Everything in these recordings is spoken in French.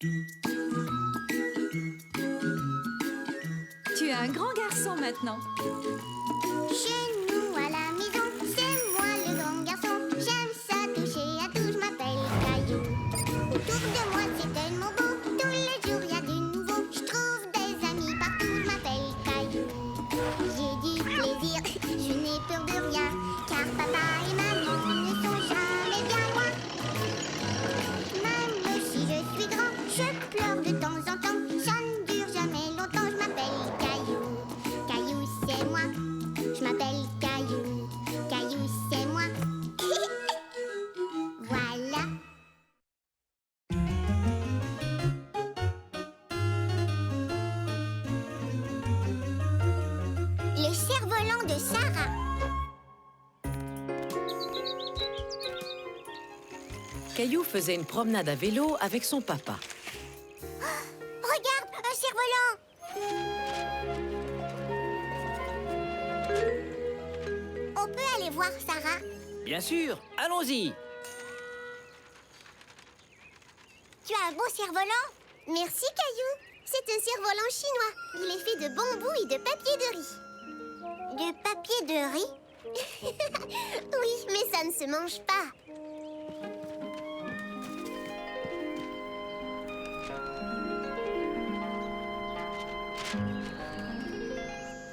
Tu es un grand garçon maintenant. Chez nous à la maison, c'est moi le grand garçon. J'aime ça toucher à tout, je m'appelle Caillou. Autour de moi c'est tellement beau, tous les jours y a du nouveau. Je trouve des amis partout, je m'appelle Caillou. J'ai du plaisir, je n'ai peur de rien, car papa et maman ne sont jamais bien loin. Même si je suis grand, je pleure de temps en temps. Ça ne dure jamais longtemps, je m'appelle Caillou. Caillou c'est moi, je m'appelle Caillou. Caillou c'est moi. Voilà. Le cerf-volant de Sarah. Caillou faisait une promenade à vélo avec son papa. Regarde, un cerf-volant. On peut aller voir Sarah? Bien sûr, allons-y. Tu as un beau cerf-volant? Merci, Caillou. C'est un cerf-volant chinois. Il est fait de bambou et de papier de riz. De papier de riz? Oui, mais ça ne se mange pas.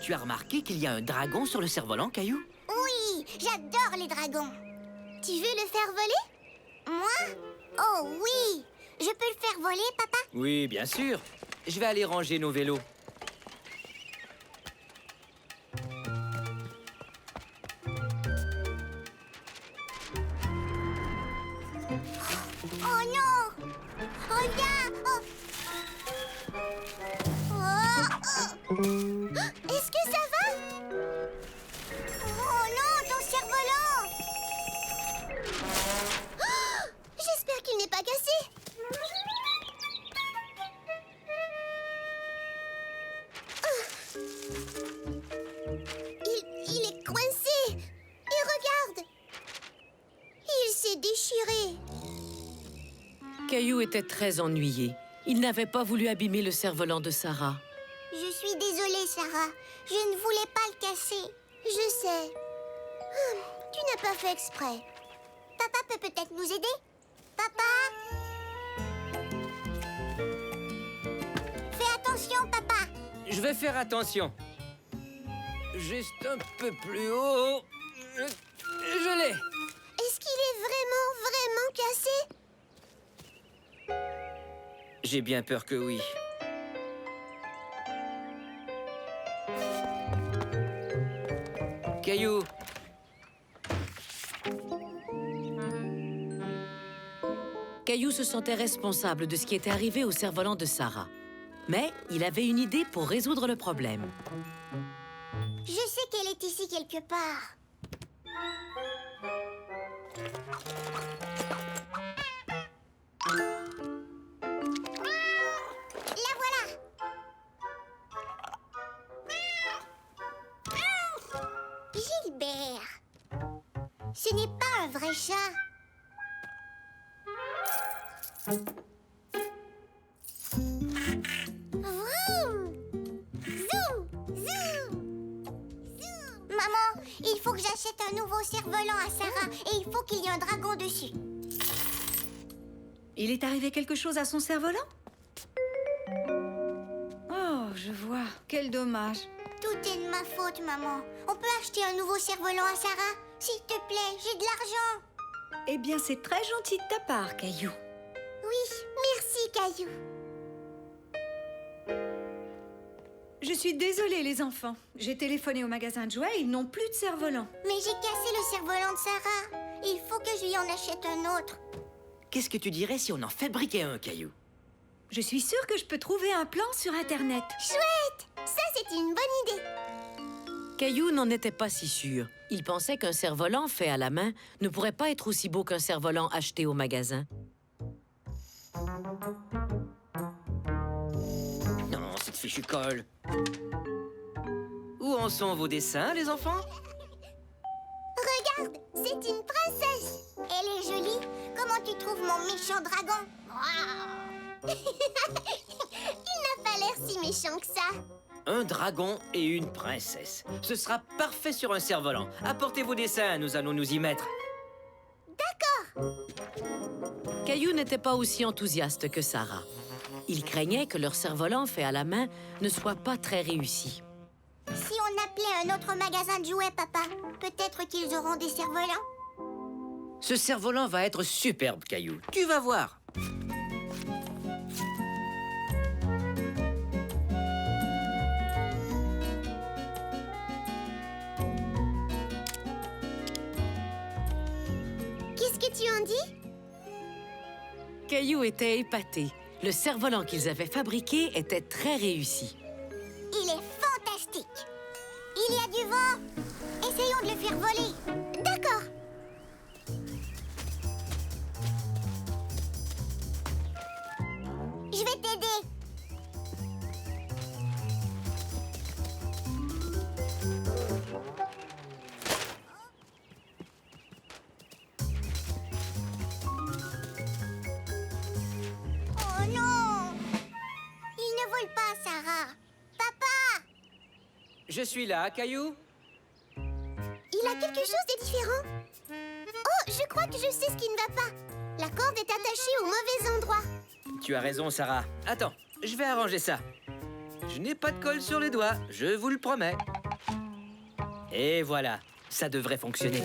Tu as remarqué qu'il y a un dragon sur le cerf-volant, Caillou? Oui, j'adore les dragons. Tu veux le faire voler? Moi? Oh oui! Je peux le faire voler, papa? Oui, bien sûr. Je vais aller ranger nos vélos. Oh non! Reviens! Oh. Oh. Est-ce que ça va? Oh non, ton cerf-volant! Oh, j'espère qu'il n'est pas cassé. Il est coincé. Et regarde! Il s'est déchiré. Caillou était très ennuyé. Il n'avait pas voulu abîmer le cerf-volant de Sarah. Je suis désolée, Sarah. Je ne voulais pas le casser. Je sais. Tu n'as pas fait exprès. Papa peut peut-être nous aider? Papa? Fais attention, papa. Je vais faire attention. Juste un peu plus haut. Je l'ai. Est-ce qu'il est vraiment cassé? J'ai bien peur que oui. Caillou. Caillou se sentait responsable de ce qui était arrivé au cerf-volant de Sarah. Mais il avait une idée pour résoudre le problème. Je sais qu'elle est ici quelque part. La voilà. Gilbert. Ce n'est pas un vrai chat. Vroom. Zoom, zoom, zoom. Maman, il faut que j'achète un nouveau cerf-volant à Sarah et il faut qu'il y ait un dragon dessus. Il est arrivé quelque chose à son cerf-volant? Oh, je vois. Quel dommage. Tout est de ma faute, maman. On peut acheter un nouveau cerf-volant à Sarah? S'il te plaît, j'ai de l'argent. Eh bien, c'est très gentil de ta part, Caillou. Oui, merci, Caillou. Je suis désolée, les enfants. J'ai téléphoné au magasin de jouets, ils n'ont plus de cerf-volant. Mais j'ai cassé le cerf-volant de Sarah. Il faut que je lui en achète un autre. Qu'est-ce que tu dirais si on en fabriquait un, Caillou? Je suis sûre que je peux trouver un plan sur Internet. Chouette! Ça, c'est une bonne idée. Caillou n'en était pas si sûr. Il pensait qu'un cerf-volant fait à la main ne pourrait pas être aussi beau qu'un cerf-volant acheté au magasin. Non, cette fichue colle. Où en sont vos dessins, les enfants? Regarde, c'est une princesse. Elle est jolie. Comment tu trouves mon méchant dragon? Il n'a pas l'air si méchant que ça. Un dragon et une princesse. Ce sera parfait sur un cerf-volant. Apportez vos dessins, nous allons nous y mettre. Caillou n'était pas aussi enthousiaste que Sarah. Il craignait que leur cerf-volant fait à la main ne soit pas très réussi. Si on appelait un autre magasin de jouets, papa, peut-être qu'ils auront des cerfs-volants. Ce cerf-volant va être superbe, Caillou. Tu vas voir. Qu'est-ce que tu en dis? Caillou était épaté. Le cerf-volant qu'ils avaient fabriqué était très réussi. Il est fantastique. Il y a du vent. Essayons de le faire voler. D'accord. Je vais t'aider. Oh non! Il ne vole pas, Sarah. Papa! Je suis là, Caillou. Il a quelque chose de différent. Oh, je crois que je sais ce qui ne va pas. La corde est attachée au mauvais endroit. Tu as raison, Sarah. Attends, je vais arranger ça. Je n'ai pas de colle sur les doigts, je vous le promets. Et voilà, ça devrait fonctionner.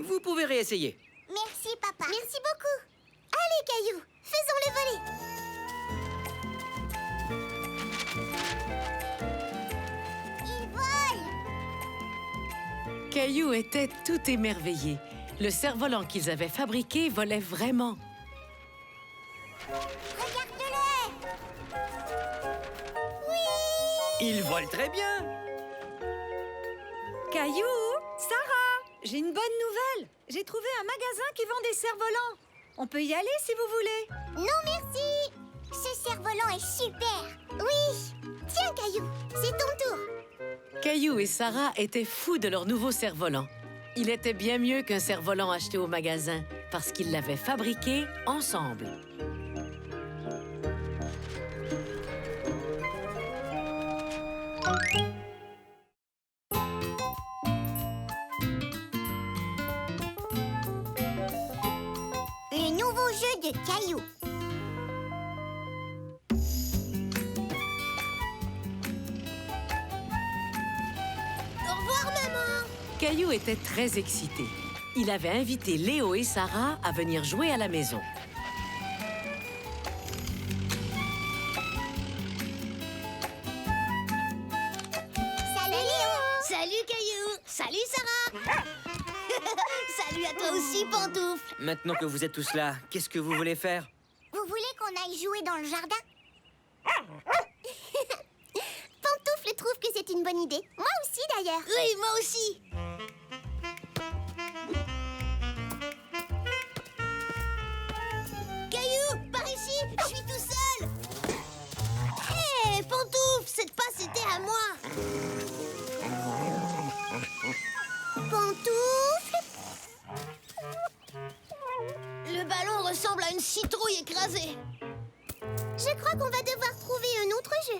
Vous pouvez réessayer. Merci, papa. Merci beaucoup. Allez, Caillou, faisons-le voler. Il vole. Caillou était tout émerveillé. Le cerf-volant qu'ils avaient fabriqué volait vraiment. Regarde-le. Oui. Il vole très bien. Caillou, Sarah, j'ai une bonne nouvelle. J'ai trouvé un magasin qui vend des cerfs-volants. On peut y aller si vous voulez. Non, merci. Ce cerf-volant est super. Oui. Tiens, Caillou, c'est ton tour. Caillou et Sarah étaient fous de leur nouveau cerf-volant. Il était bien mieux qu'un cerf-volant acheté au magasin parce qu'ils l'avaient fabriqué ensemble. Le nouveau jeu de Caillou. Au revoir, maman. Caillou était très excité. Il avait invité Léo et Sarah à venir jouer à la maison. Salut, Léo. Salut Caillou. Salut Sarah. Salut à toi aussi Pantoufle. Maintenant que vous êtes tous là, qu'est-ce que vous voulez faire? Vous voulez qu'on aille jouer dans le jardin? Pantoufle trouve que c'est une bonne idée. Moi aussi, d'ailleurs. Oui, moi aussi. Caillou, par ici, je suis tout seul. Hé, Pantoufle, cette passe était à moi. Pantoufle. Le ballon ressemble à une citrouille écrasée. Je crois qu'on va devoir trouver un autre jeu.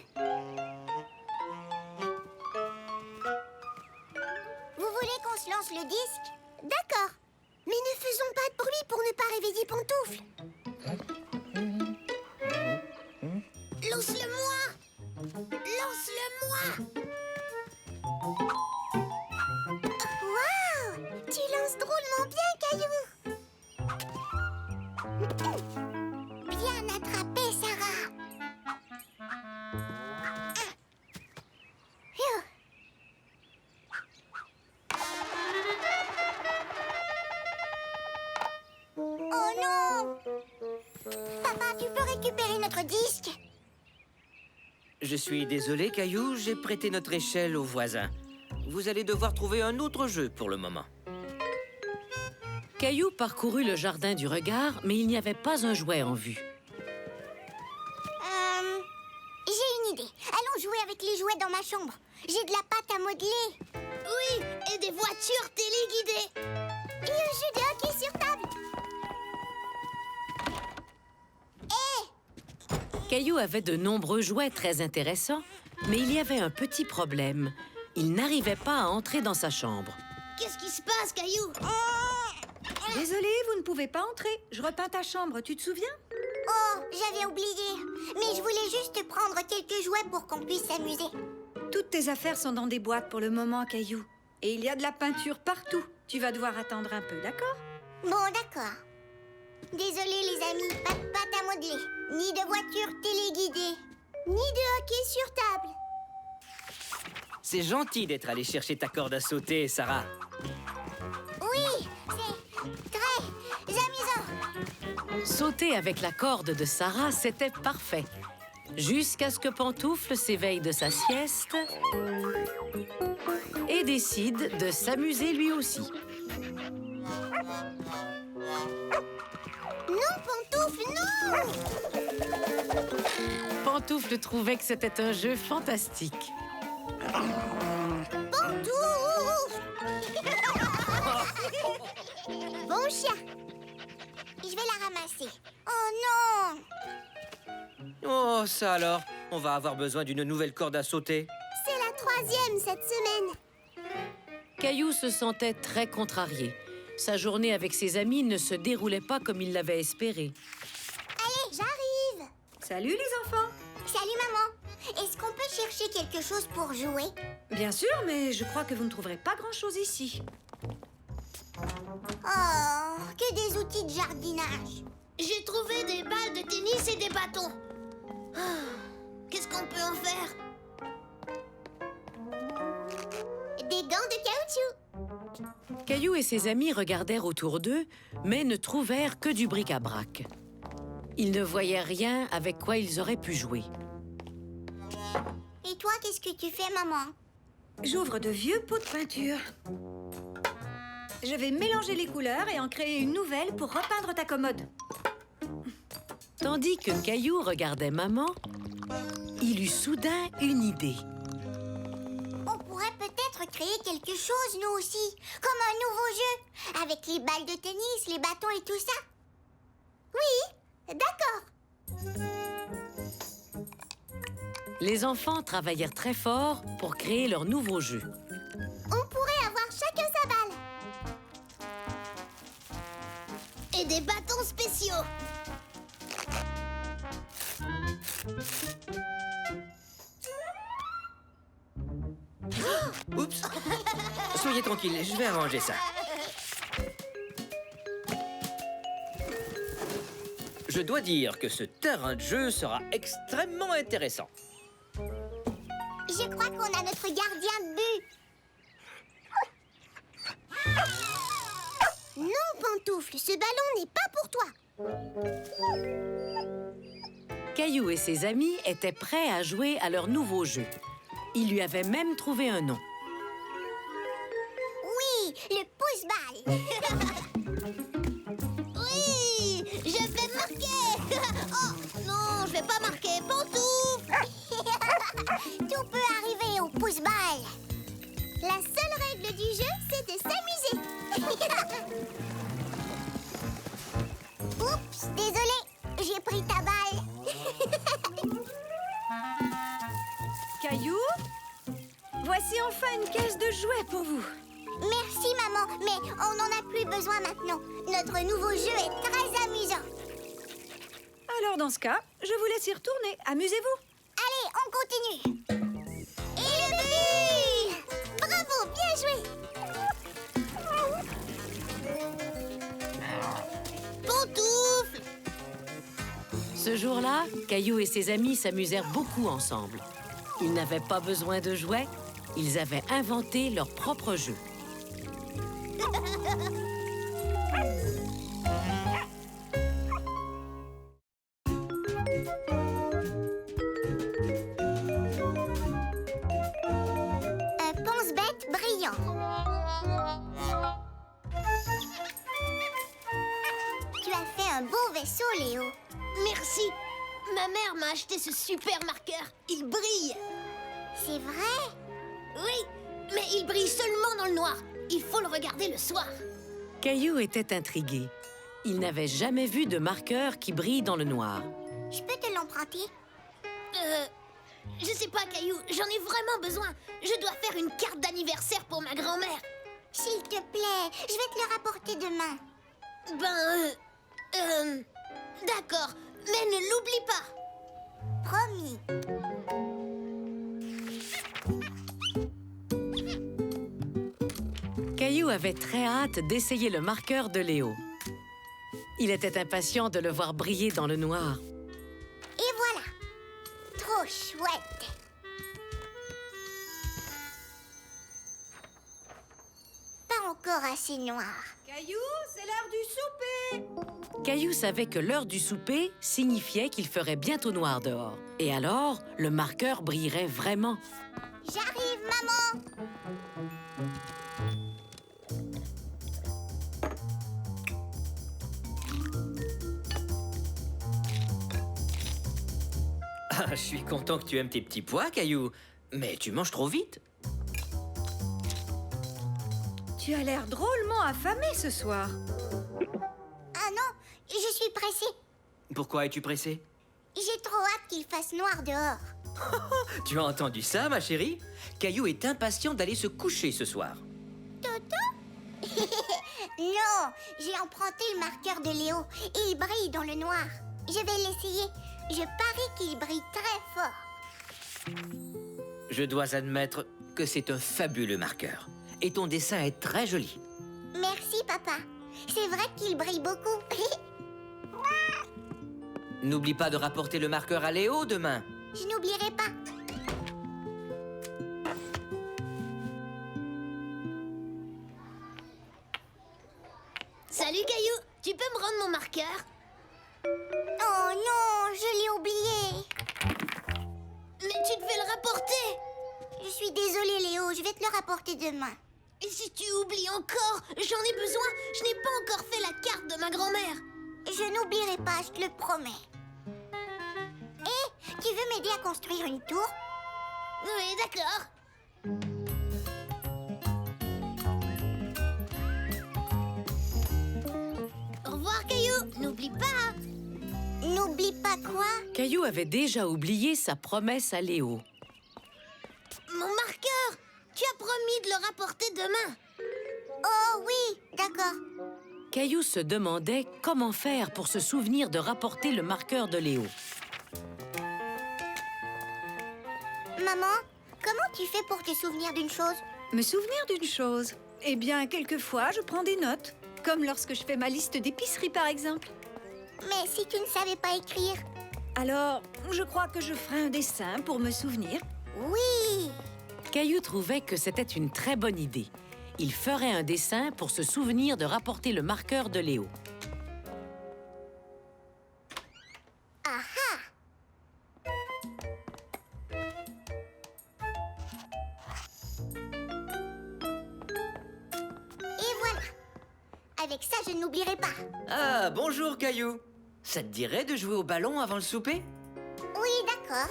Vous voulez qu'on se lance le disque? D'accord. Mais ne faisons pas de bruit pour ne pas réveiller Pantoufle. Lance-le-moi. Lance-le-moi. Waouh! Tu lances drôlement bien, Caillou. Bien attrapé, Sarah. Phew. Oh non! Papa, tu peux récupérer notre disque? Je suis désolé, Caillou, j'ai prêté notre échelle au voisin. Vous allez devoir trouver un autre jeu pour le moment. Caillou parcourut le jardin du regard, mais il n'y avait pas un jouet en vue. J'ai une idée. Allons jouer avec les jouets dans ma chambre. J'ai de la pâte à modeler. Oui, et des voitures téléguidées. Et un jeu de hockey sur table. Caillou avait de nombreux jouets très intéressants, mais il y avait un petit problème. Il n'arrivait pas à entrer dans sa chambre. Qu'est-ce qui se passe, Caillou? Désolée, vous ne pouvez pas entrer. Je repeins ta chambre, tu te souviens? Oh, j'avais oublié. Mais je voulais juste prendre quelques jouets pour qu'on puisse s'amuser. Toutes tes affaires sont dans des boîtes pour le moment, Caillou. Et il y a de la peinture partout. Tu vas devoir attendre un peu, d'accord? Bon, d'accord. Désolée, les amis, pas de pâte à modeler, ni de voiture téléguidée, ni de hockey sur table. C'est gentil d'être allé chercher ta corde à sauter, Sarah. Oui, c'est très amusant. Sauter avec la corde de Sarah, c'était parfait. Jusqu'à ce que Pantoufle s'éveille de sa sieste et décide de s'amuser lui aussi. Non, Pantoufle, non! Pantoufle trouvait que c'était un jeu fantastique. Pantoufle! Bon chien. Je vais la ramasser. Oh non! Oh, ça alors. On va avoir besoin d'une nouvelle corde à sauter. C'est la 3e cette semaine. Caillou se sentait très contrarié. Sa journée avec ses amis ne se déroulait pas comme il l'avait espéré. Allez, j'arrive. Salut les enfants! Salut maman. Est-ce qu'on peut chercher quelque chose pour jouer? Bien sûr, mais je crois que vous ne trouverez pas grand-chose ici. Oh, que des outils de jardinage. J'ai trouvé des balles de tennis et des bâtons. Qu'est-ce qu'on peut en faire? Des gants de caoutchouc. Caillou et ses amis regardèrent autour d'eux, mais ne trouvèrent que du bric-à-brac. Ils ne voyaient rien avec quoi ils auraient pu jouer. Et toi, qu'est-ce que tu fais, maman? J'ouvre de vieux pots de peinture. Je vais mélanger les couleurs et en créer une nouvelle pour repeindre ta commode. Tandis que Caillou regardait maman, il eut soudain une idée. On pourrait peut-être créer quelque chose, nous aussi. Comme un nouveau jeu. Avec les balles de tennis, les bâtons et tout ça. Oui, d'accord. Les enfants travaillèrent très fort pour créer leur nouveau jeu. On pourrait avoir chacun sa balle. Et des bâtons spéciaux. Oups. Soyez tranquille, je vais arranger ça. Je dois dire que ce terrain de jeu sera extrêmement intéressant. Je crois qu'on a notre gardien de but. Non, Pantoufle, ce ballon n'est pas pour toi. Caillou et ses amis étaient prêts à jouer à leur nouveau jeu. Ils lui avaient même trouvé un nom. Oui, le pouce-balle. Oui, je vais marquer. Oh non, je vais pas marquer. Pantoufle. Tout peut arriver au pouce-balle. La seule règle du jeu, c'est de s'amuser. Oups, désolé, j'ai pris ta balle. Caillou, voici enfin une caisse de jouets pour vous. Merci, maman, mais on n'en a plus besoin maintenant. Notre nouveau jeu est très amusant. Alors dans ce cas, je vous laisse y retourner. Amusez-vous. Allez, on continue. Et le but! Bravo, bien joué. Pantoufle. Ce jour-là, Caillou et ses amis s'amusèrent beaucoup ensemble. Ils n'avaient pas besoin de jouets, ils avaient inventé leur propre jeu. Un pense-bête brillant. Tu as fait un beau vaisseau, Léo. Merci. Ma mère m'a acheté ce super marqueur. Il brille. C'est vrai? Oui, mais il brille seulement dans le noir. Il faut le regarder le soir. Caillou était intrigué. Il n'avait jamais vu de marqueur qui brille dans le noir. Je peux te l'emprunter? Je sais pas, Caillou, j'en ai vraiment besoin. Je dois faire une carte d'anniversaire pour ma grand-mère. S'il te plaît, je vais te le rapporter demain. D'accord, mais ne l'oublie pas. Promis. Caillou avait très hâte d'essayer le marqueur de Léo. Il était impatient de le voir briller dans le noir. Et voilà. Trop chouette. Pas encore assez noir. Caillou, c'est l'heure du souper. Caillou savait que l'heure du souper signifiait qu'il ferait bientôt noir dehors. Et alors, le marqueur brillerait vraiment. J'arrive, maman. Ah, je suis content que tu aimes tes petits pois, Caillou. Mais tu manges trop vite. Tu as l'air drôlement affamé ce soir. Ah non, je suis pressée. Pourquoi es-tu pressée? J'ai trop hâte qu'il fasse noir dehors. Tu as entendu ça, ma chérie? Caillou est impatient d'aller se coucher ce soir. Non, j'ai emprunté le marqueur de Léo et il brille dans le noir. Je vais l'essayer. Je parie qu'il brille très fort. Je dois admettre que c'est un fabuleux marqueur. Et ton dessin est très joli. Merci, papa. C'est vrai qu'il brille beaucoup. N'oublie pas de rapporter le marqueur à Léo demain. Je n'oublierai pas. Salut, Caillou, tu peux me rendre mon marqueur? Oh non, je l'ai oublié. Mais tu devais le rapporter. Je suis désolée, Léo. Je vais te le rapporter demain. Et si tu oublies encore, j'en ai besoin. Je n'ai pas encore fait la carte de ma grand-mère. Je n'oublierai pas, je te le promets. Hé, tu veux m'aider à construire une tour? Oui, d'accord. Au revoir, Caillou. N'oublie pas. N'oublie pas quoi? Caillou avait déjà oublié sa promesse à Léo. Mon marqueur. Tu as promis de le rapporter demain. Oh oui, d'accord. Caillou se demandait comment faire pour se souvenir de rapporter le marqueur de Léo. Maman, comment tu fais pour te souvenir d'une chose? Me souvenir d'une chose. Eh bien, quelquefois, je prends des notes. Comme lorsque je fais ma liste d'épicerie, par exemple. Mais si tu ne savais pas écrire? Alors, je crois que je ferai un dessin pour me souvenir. Oui! Caillou trouvait que c'était une très bonne idée. Il ferait un dessin pour se souvenir de rapporter le marqueur de Léo. Ah! Et voilà! Avec ça, je n'oublierai pas. Ah, bonjour, Caillou. Ça te dirait de jouer au ballon avant le souper? Oui, d'accord.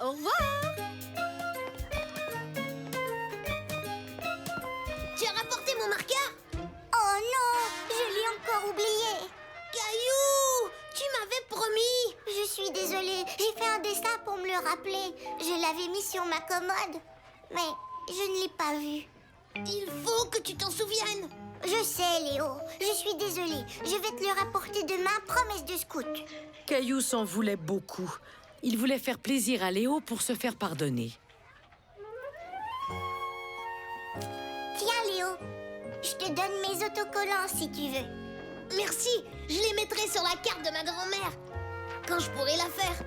Au revoir. Tu as rapporté mon marqueur? Oh non! Je l'ai encore oublié. Caillou, tu m'avais promis. Je suis désolée. J'ai fait un dessin pour me le rappeler. Je l'avais mis sur ma commode. Mais je ne l'ai pas vu. Il faut que tu t'en souviennes. Je sais, Léo. Je suis désolée. Je vais te le rapporter demain, promesse de scout. Caillou s'en voulait beaucoup. Il voulait faire plaisir à Léo pour se faire pardonner. Tiens, Léo. Je te donne mes autocollants si tu veux. Merci, je les mettrai sur la carte de ma grand-mère. Quand je pourrai la faire.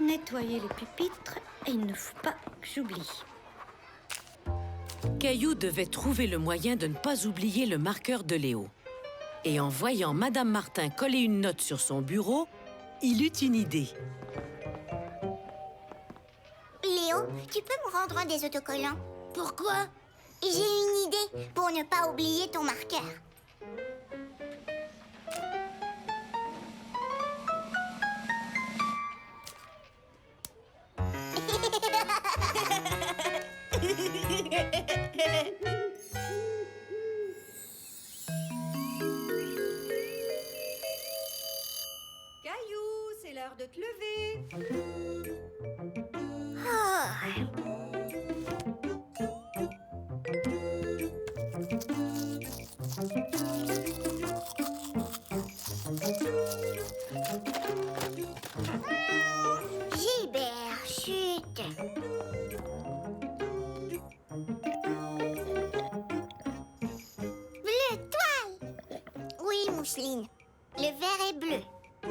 Nettoyer les pupitres, et il ne faut pas que j'oublie. Caillou devait trouver le moyen de ne pas oublier le marqueur de Léo. Et en voyant Madame Martin coller une note sur son bureau, il eut une idée. Léo, tu peux me rendre un des autocollants? Pourquoi? J'ai une idée pour ne pas oublier ton marqueur. Jocelyne. Le vert est bleu. Oh,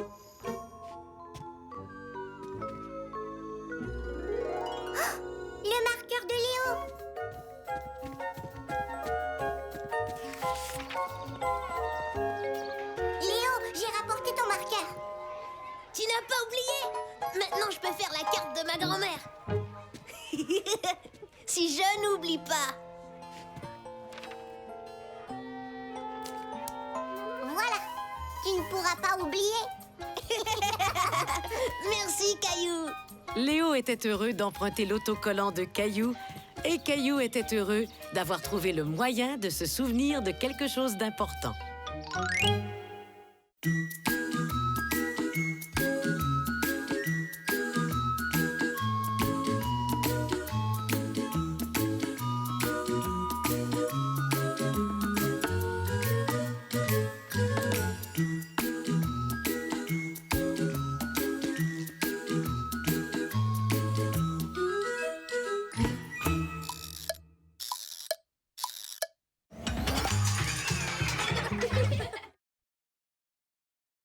le marqueur de Léo. Léo, j'ai rapporté ton marqueur. Tu n'as pas oublié? Maintenant, je peux faire la carte de ma grand-mère. Si je n'oublie pas. Voilà, tu ne pourras pas oublier. Merci, Caillou. Léo était heureux d'emprunter l'autocollant de Caillou et Caillou était heureux d'avoir trouvé le moyen de se souvenir de quelque chose d'important.